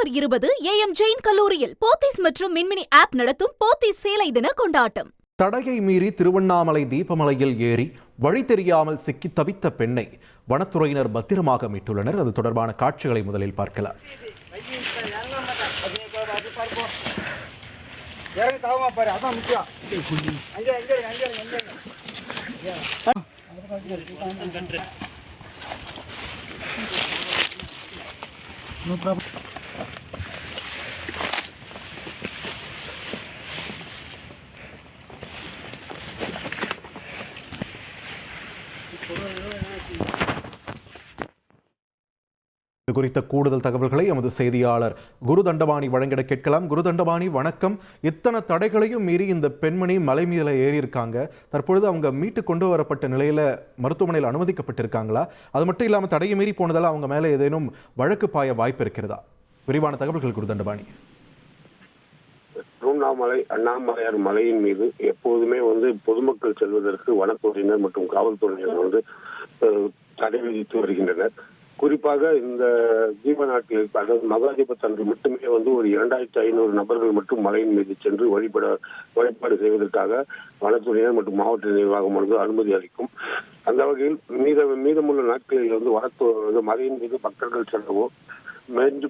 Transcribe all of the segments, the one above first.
December 20 AM Jain கல்லூரியில் போத்தீஸ் மற்றும் மின்மினி app நடத்தும் போத்தீஸ் சேலை தின கொண்டாட்டம். தடையை மீறி திருவண்ணாமலை தீபமலையில் ஏறி வழி தெரியாமல் சிக்கி தவித்த பெண்ணை வனத்துறையினர் பத்திரமாக மீட்டுள்ளனர். அது தொடர்பான காட்சிகளை முதலில் பார்க்கலாம். No problem. இது குறித்த கூடுதல் தகவல்களை எமது செய்தியாளர் குரு தண்டபாணி வழங்கிட கேட்கலாம். குரு தண்டபாணி, வணக்கம். இத்தனை தடைகளையும் மீறி இந்த பெண்மணி மலை மீதுல ஏறி இருக்காங்க. தற்பொழுது அவங்க மீட்டு கொண்டு வரப்பட்ட நிலையில மருத்துவமனையில் அனுமதிக்கப்பட்டிருக்காங்களா? அது மட்டும் இல்லாமல் தடையை மீறி போனதால் அவங்க மேலே ஏதேனும் வழக்கு பாய வாய்ப்பு இருக்கிறதா? விரிவான தகவல்கள் குரு தண்டபாணி. திருவண்ணாமலை அண்ணாமலையார் மலையின் மீது எப்போதுமே பொதுமக்கள் செல்வதற்கு வனத்துறையினர் மற்றும் காவல்துறையினர் தடை விதித்து வருகின்றனர். குறிப்பாக இந்த தீப நாட்டில், அதாவது மகாதீபத் அன்று மட்டுமே ஒரு 2500 நபர்கள் மட்டும் மலையின் மீது சென்று வழிபாடு செய்வதற்காக வனத்துறையினர் மற்றும் மாவட்ட நிர்வாகம் அனுமதி அளிக்கும். அந்த வகையில் மீதமுள்ள நாட்களில் மலையின் மீது பக்தர்கள் செல்லவோ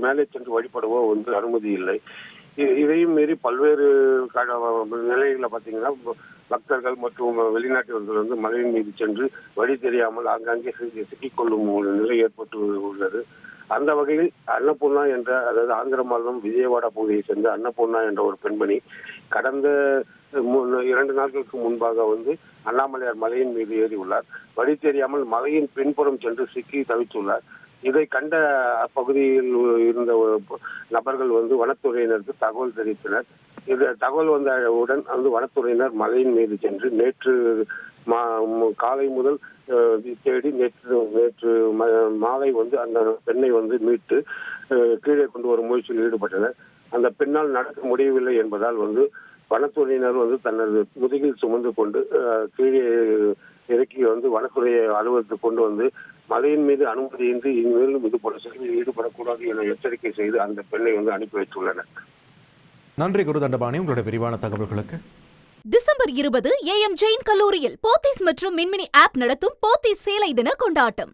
மேலே சென்று வழிபடவோ அனுமதி இல்லை. இதையும் மீறி பல்வேறு நிலைகளில் பார்த்தீங்கன்னா பக்தர்கள் மற்றும் வெளிநாட்டவர்கள் மலையின் மீது சென்று வழி தெரியாமல் ஆங்காங்கே சிக்கிக்கொள்ளும் ஒரு நிலை ஏற்பட்டு உள்ளது. அந்த வகையில் அன்னபூர்ணா என்ற, அதாவது ஆந்திர மாநிலம் விஜயவாடா பகுதியை சேர்ந்த அன்னபூர்ணா என்ற ஒரு பெண்மணி கடந்த 2 நாட்களுக்கு முன்பாக அண்ணாமலையார் மலையின் மீது ஏறி உள்ளார். வழி தெரியாமல் மலையின் பின்புறம் சென்று சிக்கி தவித்துள்ளார். இதை கண்ட அப்பகுதியில் இருந்த நபர்கள் வனத்துறையினருக்கு தகவல் தெரிவித்தனர். இந்த தகவல் வந்தவுடன் வனத்துறையினர் மலையின் மீது சென்று நேற்று காலை முதல் தேடி நேற்று மாலை அந்த பெண்ணை மீட்டு கீழே கொண்டு வரும் முயற்சியில் ஈடுபட்டனர். அந்த பெண்ணால் நடக்க முடியவில்லை என்பதால் வனத்துறையினர் தனது முதுகில் சுமந்து கொண்டு கீழே இறக்கி வனத்துறை அலுவலகத்துக்கு கொண்டு மலையின் மீது அனுமதியின்றி இனிமேலும் இது போன்ற செயலில் ஈடுபடக்கூடாது என எச்சரிக்கை செய்து அந்த பெண்ணை அனுப்பி வைத்துள்ளனர். நன்றி குரு தண்டபாணி, உங்களுடைய விரிவான தகவல்களுக்கு. டிசம்பர் 20 AM ஜெயின் கல்லூரியில் போத்தீஸ் மற்றும் மின்மினி ஆப் நடத்தும் போத்தீஸ் சேலை தின கொண்டாட்டம்.